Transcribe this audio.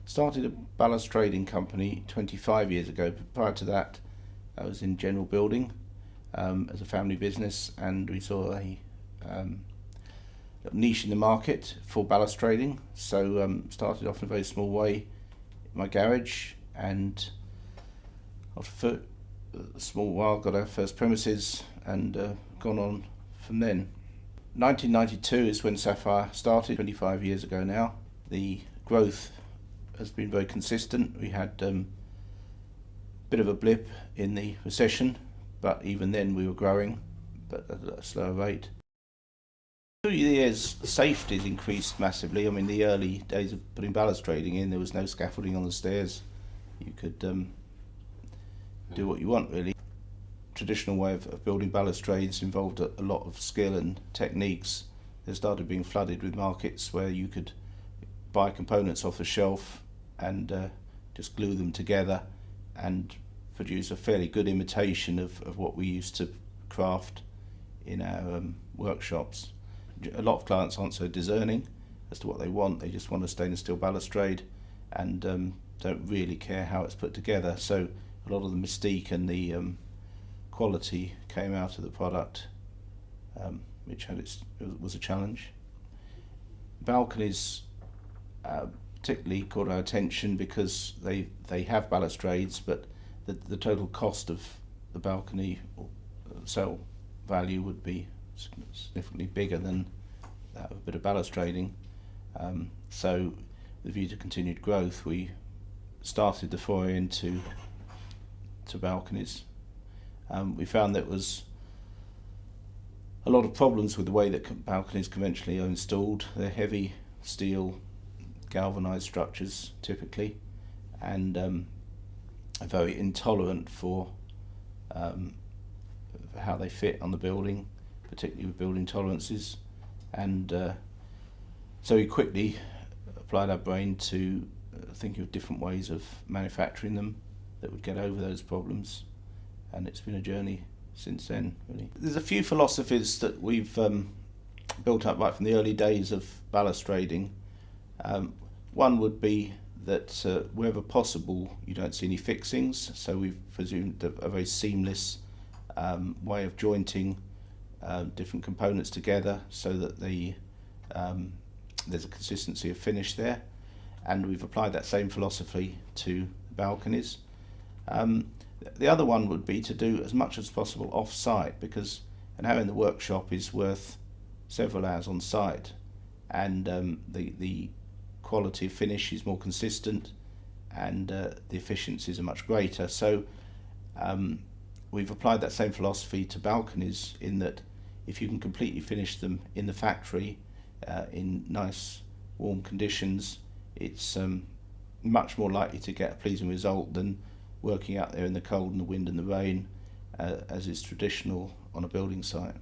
Started a balustrading company 25 years ago. Prior to that, I was in general building as a family business, and we saw a niche in the market for balustrading. So started off in a very small way in my garage, and after a small while got our first premises and gone on from then. 1992 is when Sapphire started, 25 years ago now. The growth has been very consistent. We had a bit of a blip in the recession, but even then we were growing, but at a slower rate. Through the years, safety has increased massively. I mean, the early days of putting balustrading in, there was no scaffolding on the stairs. You could do what you want, really. Traditional way of building balustrades involved a lot of skill and techniques. They started being flooded with markets where you could buy components off the shelf and just glue them together and produce a fairly good imitation of what we used to craft in our workshops. A lot of clients aren't so discerning as to what they want. They just want a stainless steel balustrade and don't really care how it's put together. So a lot of the mystique and the quality came out of the product, which was a challenge. Balconies particularly caught our attention because they have balustrades, but the total cost of the balcony sell value would be significantly bigger than that of a bit of balustrading. So with a view to continued growth, we started the foray into balconies. We found there was a lot of problems with the way that balconies conventionally are installed. They're heavy steel, galvanized structures typically, and are very intolerant for how they fit on the building, particularly with building tolerances. And so we quickly applied our brain to thinking of different ways of manufacturing them that would get over those problems, and it's been a journey since then, really. There's a few philosophies that we've built up right from the early days of balustrading. One would be that wherever possible you don't see any fixings, so we've presumed a very seamless way of jointing different components together so that there's a consistency of finish there, and we've applied that same philosophy to balconies. The other one would be to do as much as possible off-site, because an hour in the workshop is worth several hours on site, and the quality of finish is more consistent, and the efficiencies are much greater. So we've applied that same philosophy to balconies, in that if you can completely finish them in the factory in nice warm conditions, it's much more likely to get a pleasing result than working out there in the cold and the wind and the rain, as is traditional on a building site.